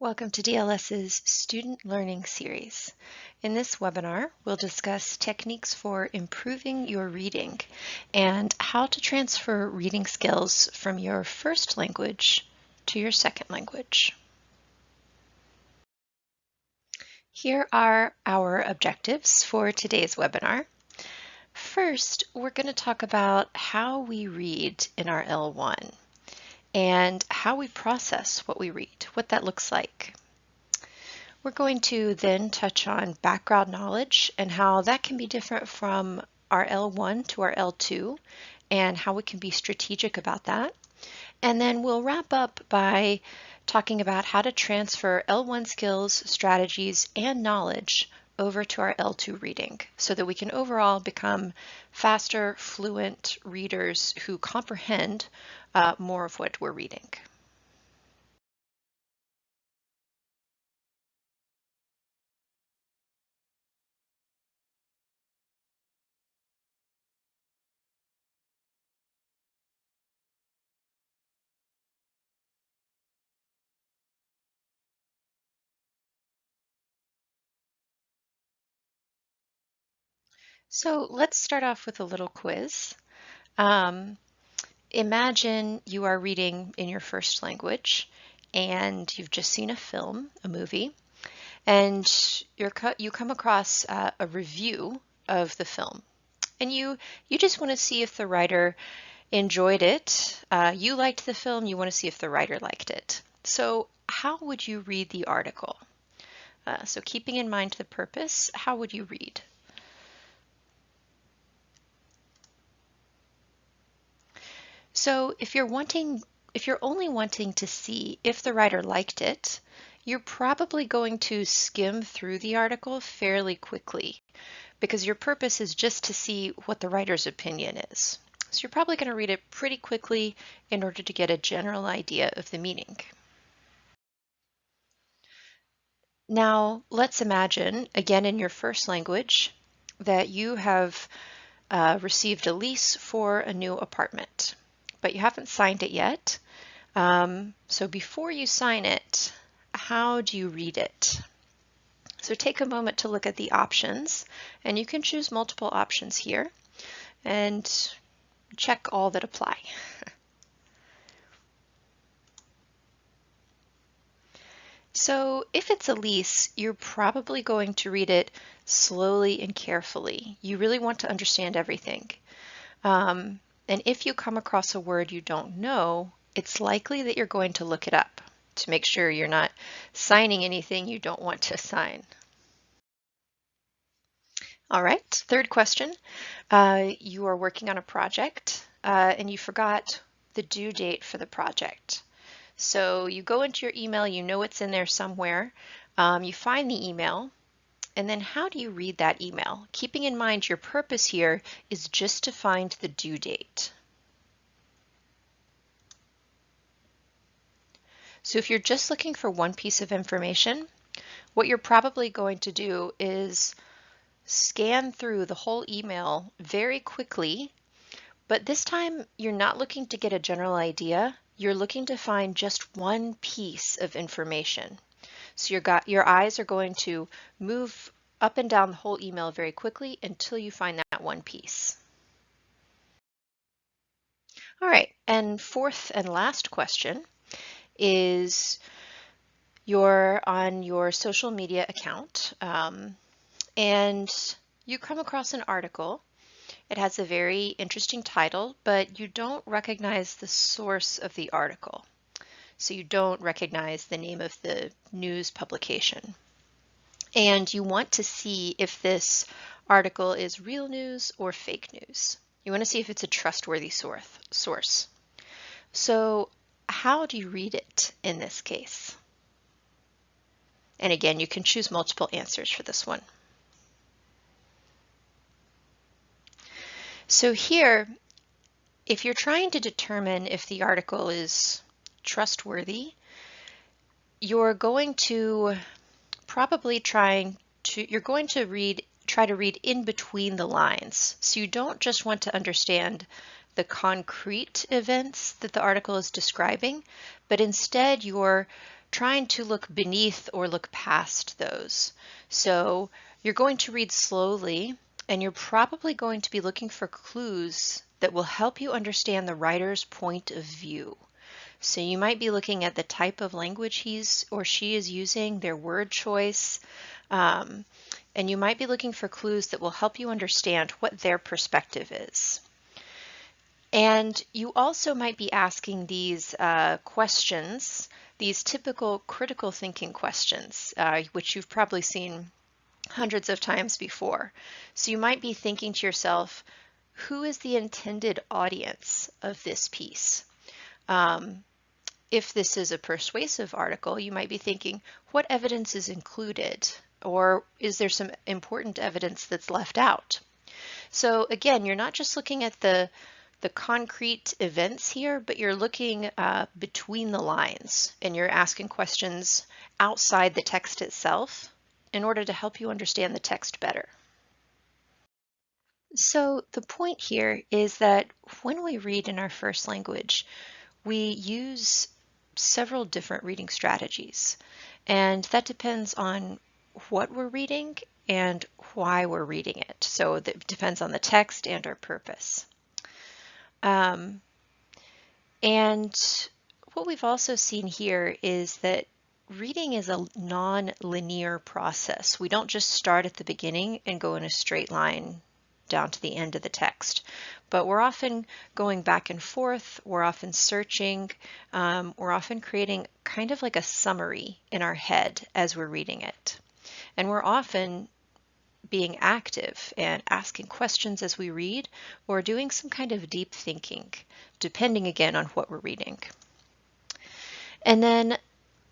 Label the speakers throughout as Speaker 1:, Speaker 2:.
Speaker 1: Welcome to DLS's Student Learning Series. In this webinar, we'll discuss techniques for improving your reading and how to transfer reading skills from your first language to your second language. Here are our objectives for today's webinar. First, we're going to talk about how we read in our L1 and how we process what we read, what that looks like. We're going to then touch on background knowledge and how that can be different from our L1 to our L2 and how we can be strategic about that. And then we'll wrap up by talking about how to transfer L1 skills, strategies, and knowledge over to our L2 reading so that we can overall become faster, fluent readers who comprehend more of what we're reading. So let's start off with a little quiz. Imagine you are reading in your first language and you've just seen a film, a movie, and you come across a review of the film. And you just want to see if the writer enjoyed it. You liked the film, you want to see if the writer liked it. So how would you read the article? So keeping in mind the purpose, how would you read? So if you're only wanting to see if the writer liked it, you're probably going to skim through the article fairly quickly because your purpose is just to see what the writer's opinion is. So you're probably going to read it pretty quickly in order to get a general idea of the meaning. Now, let's imagine, again in your first language, that you have received a lease for a new apartment, but you haven't signed it yet. So before you sign it, how do you read it? So take a moment to look at the options, and you can choose multiple options here and check all that apply. So if it's a lease, you're probably going to read it slowly and carefully. You really want to understand everything. And if you come across a word you don't know, it's likely that you're going to look it up to make sure you're not signing anything you don't want to sign. All right, third question. You are working on a project and you forgot the due date for the project. So you go into your email, you know it's in there somewhere, you find the email, and then how do you read that email? Keeping in mind your purpose here is just to find the due date. So if you're just looking for one piece of information, what you're probably going to do is scan through the whole email very quickly, but this time you're not looking to get a general idea, you're looking to find just one piece of information. So your eyes are going to move up and down the whole email very quickly until you find that one piece. All right, and fourth and last question is you're on your social media account and you come across an article. It has a very interesting title, but you don't recognize the source of the article. So you don't recognize the name of the news publication. And you want to see if this article is real news or fake news. You want to see if it's a trustworthy source. So how do you read it in this case? And again, you can choose multiple answers for this one. So here, if you're trying to determine if the article is trustworthy, you're going to probably try to read in between the lines. So you don't just want to understand the concrete events that the article is describing, but instead you're trying to look beneath or look past those. So you're going to read slowly, and you're probably going to be looking for clues that will help you understand the writer's point of view. So you might be looking at the type of language he's or she is using, their word choice, and you might be looking for clues that will help you understand what their perspective is. And you also might be asking these questions, these typical critical thinking questions, which you've probably seen hundreds of times before. So you might be thinking to yourself, who is the intended audience of this piece? If this is a persuasive article, you might be thinking, what evidence is included? Or is there some important evidence that's left out? So again, you're not just looking at the concrete events here, but you're looking between the lines, and you're asking questions outside the text itself in order to help you understand the text better. So the point here is that when we read in our first language, we use several different reading strategies, and that depends on what we're reading and why we're reading it. So that depends on the text and our purpose. And what we've also seen here is that reading is a non-linear process. We don't just start at the beginning and go in a straight line down to the end of the text, but we're often going back and forth, we're often searching, we're often creating kind of like a summary in our head as we're reading it. And we're often being active and asking questions as we read, or doing some kind of deep thinking, depending again on what we're reading. And then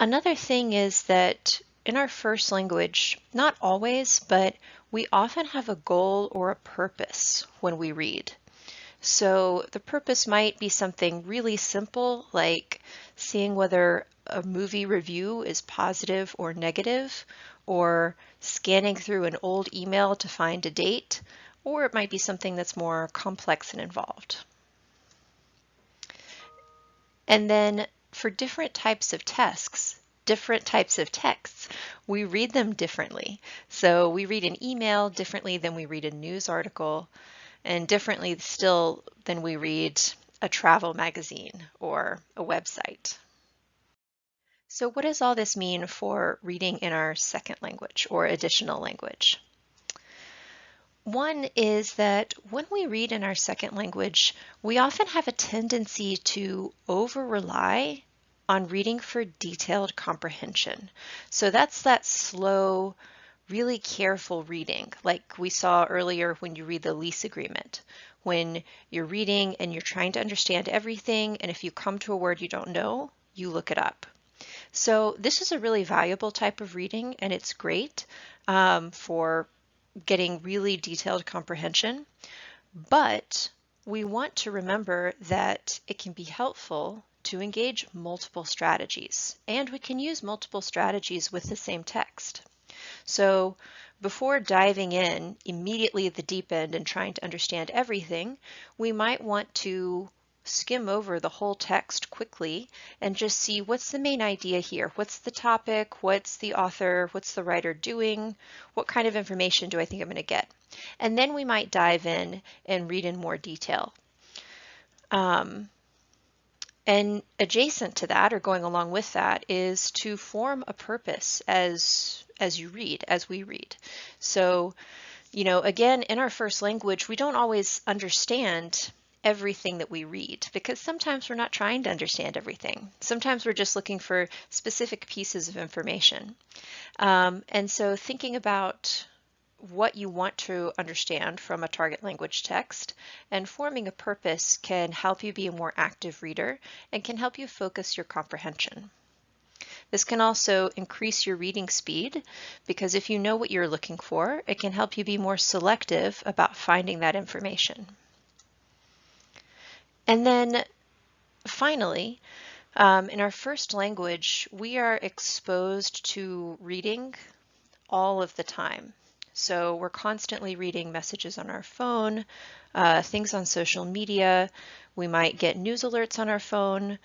Speaker 1: another thing is that in our first language, not always, but we often have a goal or a purpose when we read. So the purpose might be something really simple, like seeing whether a movie review is positive or negative, or scanning through an old email to find a date, or it might be something that's more complex and involved. And then for different types of texts, we read them differently. So we read an email differently than we read a news article, and differently still than we read a travel magazine or a website. So what does all this mean for reading in our second language or additional language? One is that when we read in our second language, we often have a tendency to over-rely on reading for detailed comprehension. So that's that slow, really careful reading, like we saw earlier when you read the lease agreement. When you're reading and you're trying to understand everything, and if you come to a word you don't know, you look it up. So this is a really valuable type of reading, and it's great for getting really detailed comprehension. But we want to remember that it can be helpful to engage multiple strategies, and we can use multiple strategies with the same text. So before diving in immediately at the deep end and trying to understand everything, we might want to skim over the whole text quickly and just see what's the main idea here. What's the topic? What's the author? What's the writer doing? What kind of information do I think I'm going to get? And then we might dive in and read in more detail. And adjacent to that, or going along with that, is to form a purpose as we read. So, again, in our first language, we don't always understand everything that we read, because sometimes we're not trying to understand everything. Sometimes we're just looking for specific pieces of information. And so thinking about what you want to understand from a target language text and forming a purpose can help you be a more active reader and can help you focus your comprehension. This can also increase your reading speed, because if you know what you're looking for, it can help you be more selective about finding that information. And then finally, in our first language, we are exposed to reading all of the time. So we're constantly reading messages on our phone, things on social media. We might get news alerts on our phone.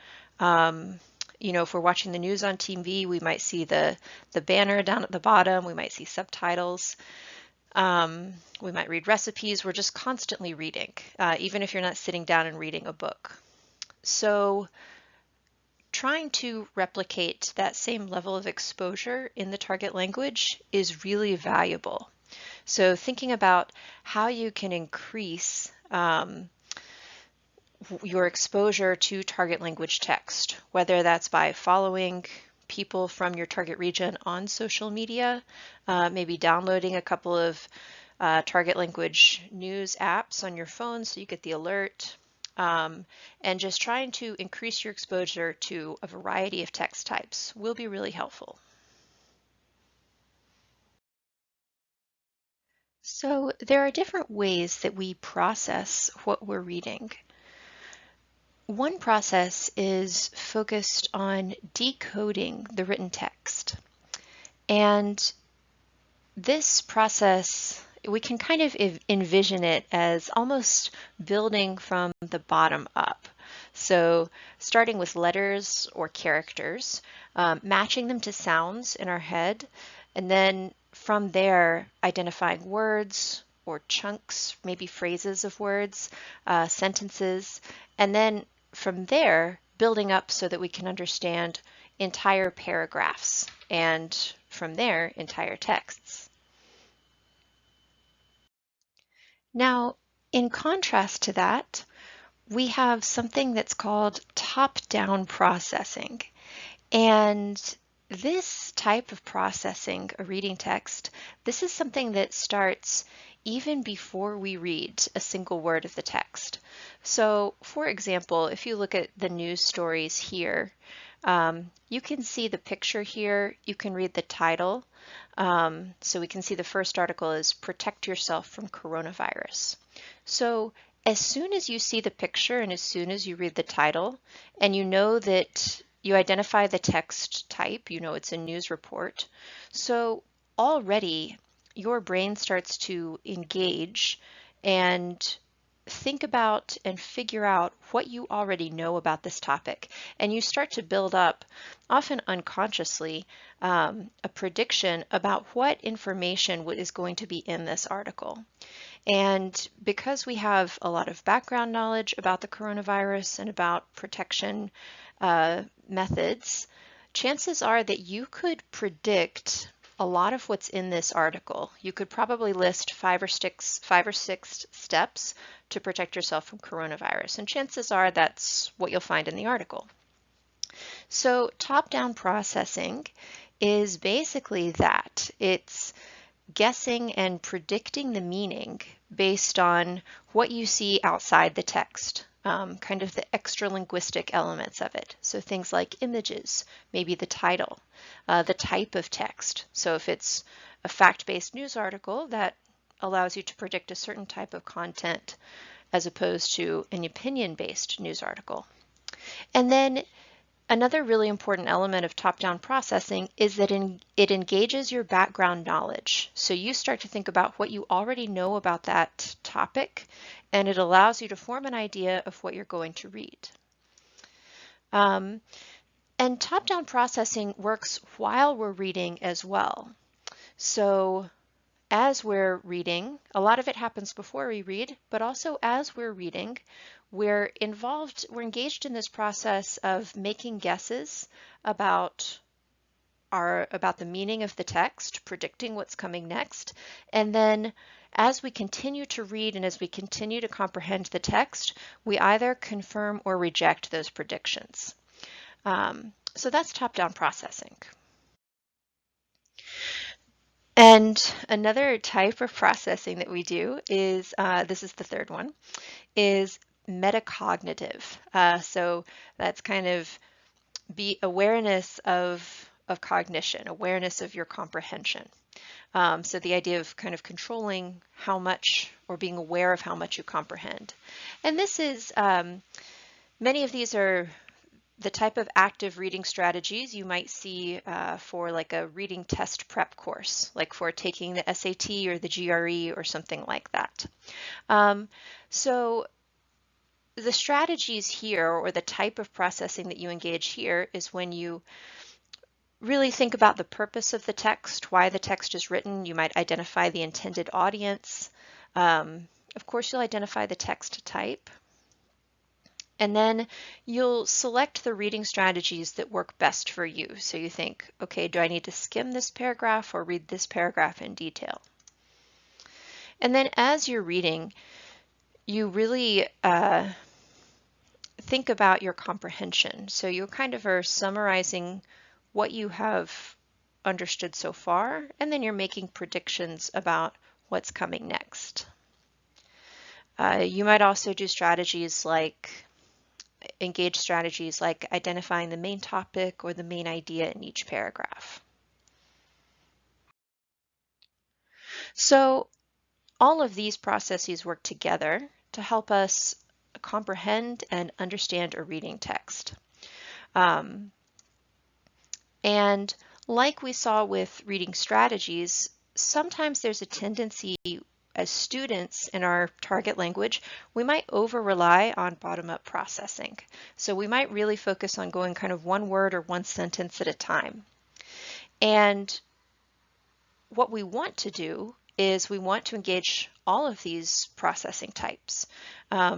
Speaker 1: You know, if we're watching the news on TV, we might see the banner down at the bottom. We might see subtitles. We might read recipes. We're just constantly reading, even if you're not sitting down and reading a book. So trying to replicate that same level of exposure in the target language is really valuable. So thinking about how you can increase your exposure to target language text, whether that's by following people from your target region on social media, maybe downloading a couple of target language news apps on your phone so you get the alert, and just trying to increase your exposure to a variety of text types will be really helpful. So there are different ways that we process what we're reading. One process is focused on decoding the written text. And this process, we can kind of envision it as almost building from the bottom up. So starting with letters or characters, matching them to sounds in our head, and then from there identifying words or chunks, maybe phrases of words, sentences, and then from there building up so that we can understand entire paragraphs, and from there entire texts. Now, in contrast to that, we have something that's called top-down processing. And this type of processing a reading text, this is something that starts even before we read a single word of the text. So, for example, if you look at the news stories here, you can see the picture here, you can read the title. So we can see the first article is Protect Yourself from Coronavirus. So as soon as you see the picture and as soon as you read the title and you know that you identify the text type, you know it's a news report. So already your brain starts to engage and think about and figure out what you already know about this topic. And you start to build up, often unconsciously, a prediction about what information is going to be in this article. And because we have a lot of background knowledge about the coronavirus and about protection methods, chances are that you could predict a lot of what's in this article. You could probably list five or six steps to protect yourself from coronavirus, and chances are that's what you'll find in the article. So top-down processing is basically that. It's guessing and predicting the meaning based on what you see outside the text, kind of the extra linguistic elements of it. So things like images, maybe the title, the type of text. So if it's a fact-based news article, that allows you to predict a certain type of content as opposed to an opinion-based news article. And then another really important element of top-down processing is that it engages your background knowledge. So you start to think about what you already know about that topic, and it allows you to form an idea of what you're going to read. And top-down processing works while we're reading as well. So as we're reading, a lot of it happens before we read, but also as we're reading, we're engaged in this process of making guesses about the meaning of the text, predicting what's coming next, and then as we continue to read and as we continue to comprehend the text, we either confirm or reject those predictions. So that's top-down processing. And another type of processing that we do is, this is the third one, is metacognitive. So that's kind of awareness of cognition, awareness of your comprehension. So the idea of kind of controlling how much or being aware of how much you comprehend. And this is, many of these are the type of active reading strategies you might see for like a reading test prep course, like for taking the SAT or the GRE or something like that. So the strategies here, or the type of processing that you engage here, is when you really think about the purpose of the text, why the text is written. You might identify the intended audience. Of course, you'll identify the text type. And then you'll select the reading strategies that work best for you. So you think, okay, do I need to skim this paragraph or read this paragraph in detail? And then as you're reading, you really think about your comprehension. So you kind of are summarizing what you have understood so far, and then you're making predictions about what's coming next. You might also do engage strategies like identifying the main topic or the main idea in each paragraph. So all of these processes work together to help us comprehend and understand a reading text. And like we saw with reading strategies, sometimes there's a tendency as students in our target language, we might over-rely on bottom-up processing. So we might really focus on going kind of one word or one sentence at a time. And what we want to do is we want to engage all of these processing types.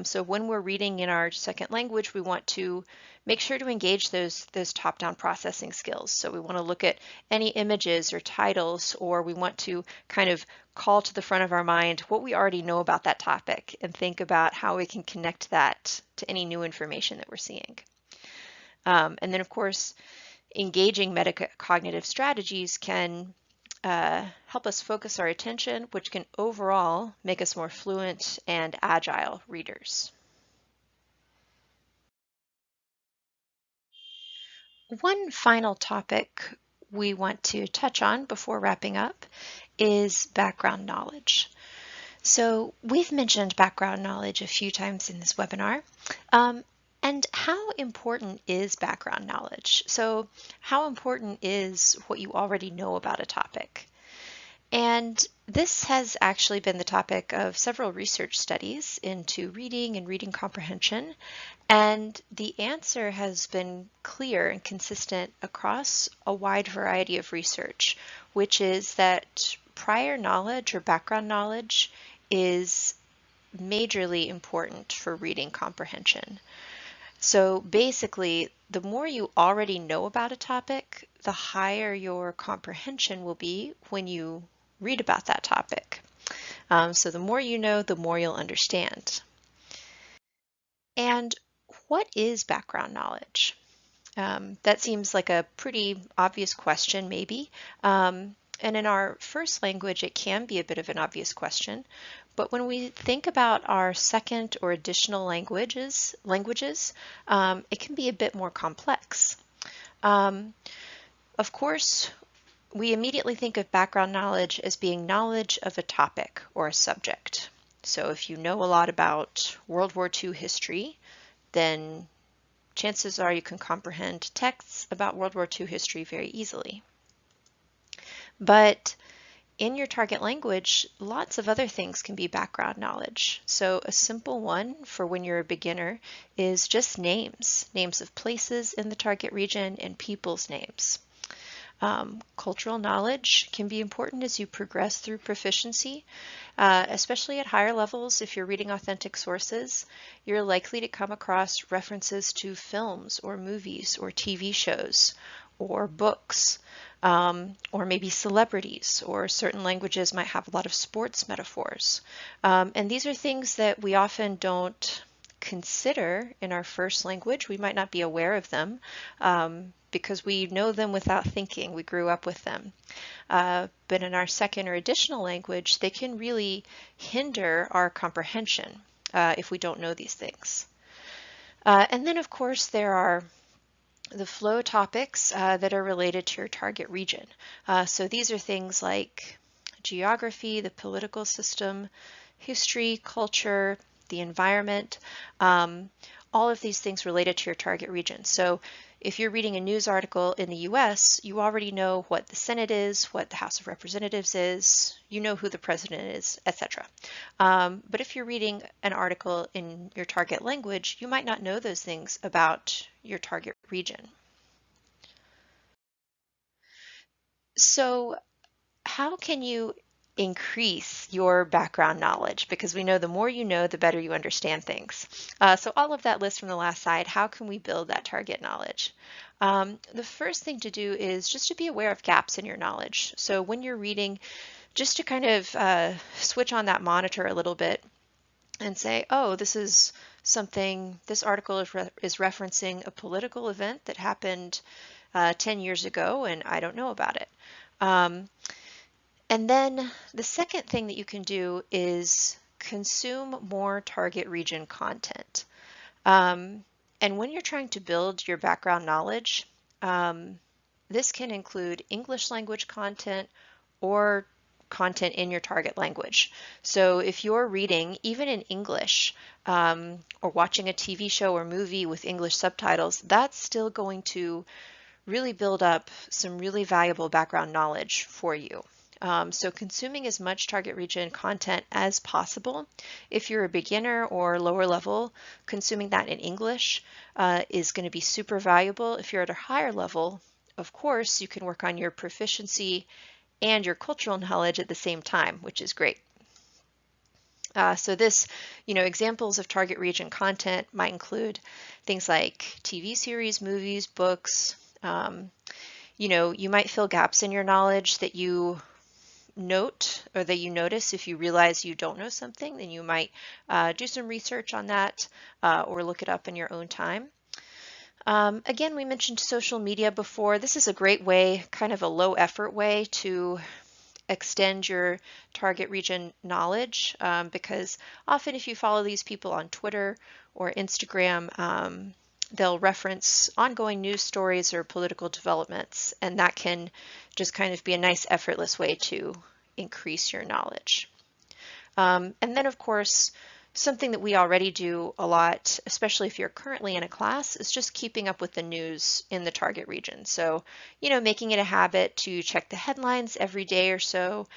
Speaker 1: So when we're reading in our second language, we want to make sure to engage those top-down processing skills. So we want to look at any images or titles, or we want to kind of call to the front of our mind what we already know about that topic and think about how we can connect that to any new information that we're seeing. And then, of course, engaging metacognitive strategies can help us focus our attention, which can overall make us more fluent and agile readers. One final topic we want to touch on before wrapping up is background knowledge. So we've mentioned background knowledge a few times in this webinar. And how important is background knowledge? So how important is what you already know about a topic? And this has actually been the topic of several research studies into reading and reading comprehension. And the answer has been clear and consistent across a wide variety of research, which is that prior knowledge or background knowledge is majorly important for reading comprehension. So basically, the more you already know about a topic, the higher your comprehension will be when you read about that topic. So the more you know, the more you'll understand. And what is background knowledge? That seems like a pretty obvious question, maybe. And in our first language, it can be a bit of an obvious question. But when we think about our second or additional languages, it can be a bit more complex. Of course, we immediately think of background knowledge as being knowledge of a topic or a subject. So if you know a lot about World War II history, then chances are you can comprehend texts about World War II history very easily. But in your target language, lots of other things can be background knowledge. So a simple one for when you're a beginner is just names of places in the target region and people's names. Cultural knowledge can be important as you progress through proficiency, especially at higher levels. If you're reading authentic sources, you're likely to come across references to films or movies or TV shows or books, or maybe celebrities, or certain languages might have a lot of sports metaphors. And these are things that we often don't consider in our first language. We might not be aware of them because we know them without thinking. We grew up with them. But in our second or additional language, they can really hinder our comprehension if we don't know these things. And then, of course, there are the flow topics that are related to your target region. So these are things like geography, the political system, history, culture, the environment, all of these things related to your target region. So If you're reading a news article in the US, you already know what the Senate is, what the House of Representatives is, you know who the president is, etc. But if you're reading an article in your target language, you might not know those things about your target region. So how can you increase your background knowledge? Because we know the more you know, the better you understand things. So all of that list from the last slide, how can we build that target knowledge? The first thing to do is just to be aware of gaps in your knowledge. So when you're reading, just to kind of switch on that monitor a little bit and say, oh, this is something, this article is referencing a political event that happened 10 years ago and I don't know about it. And then the second thing that you can do is consume more target region content. And when you're trying to build your background knowledge, this can include English language content or content in your target language. So if you're reading, even in English, or watching a TV show or movie with English subtitles, that's still going to really build up some really valuable background knowledge for you. So consuming as much target region content as possible. If you're a beginner or lower level, consuming that in English is going to be super valuable. If you're at a higher level, of course, you can work on your proficiency and your cultural knowledge at the same time, which is great. So this, examples of target region content might include things like TV series, movies, books. You might fill gaps in your knowledge that you note or that you notice. If you realize you don't know something, then you might do some research on that or look it up in your own time. Again, we mentioned social media before. This is a great way, kind of a low effort way to extend your target region knowledge because often if you follow these people on Twitter or Instagram, they'll reference ongoing news stories or political developments, and that can just kind of be a nice effortless way to increase your knowledge. And then of course, something that we already do a lot, especially if you're currently in a class, is just keeping up with the news in the target region. So, making it a habit to check the headlines every day or so.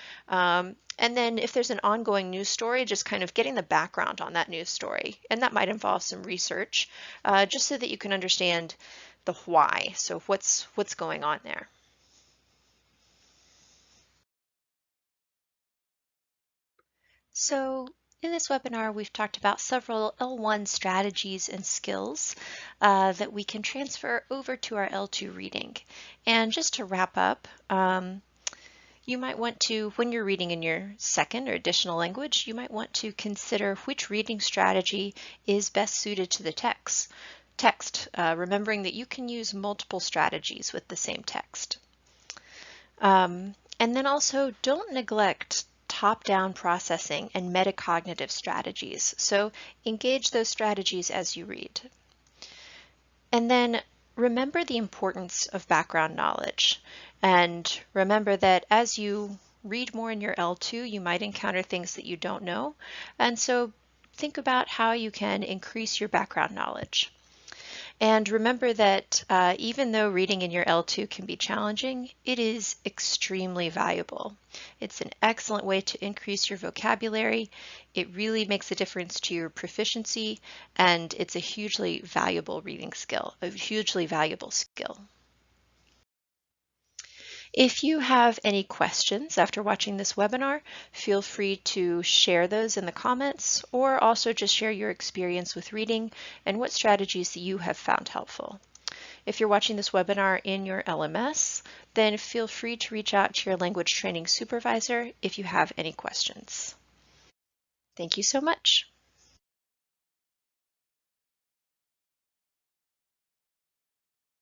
Speaker 1: And then if there's an ongoing news story, just kind of getting the background on that news story. And that might involve some research, just so that you can understand the why. So what's going on there. So in this webinar, we've talked about several L1 strategies and skills that we can transfer over to our L2 reading. And just to wrap up, you might want to, when you're reading in your second or additional language, you might want to consider which reading strategy is best suited to the text, remembering that you can use multiple strategies with the same text. And then also don't neglect top-down processing and metacognitive strategies. So engage those strategies as you read. And then remember the importance of background knowledge. And remember that as you read more in your L2, you might encounter things that you don't know. And so think about how you can increase your background knowledge. And remember that even though reading in your L2 can be challenging, it is extremely valuable. It's an excellent way to increase your vocabulary. It really makes a difference to your proficiency, and it's a hugely valuable reading skill, a hugely valuable skill. If you have any questions after watching this webinar, feel free to share those in the comments or also just share your experience with reading and what strategies that you have found helpful. If you're watching this webinar in your LMS, then feel free to reach out to your language training supervisor if you have any questions. Thank you so much.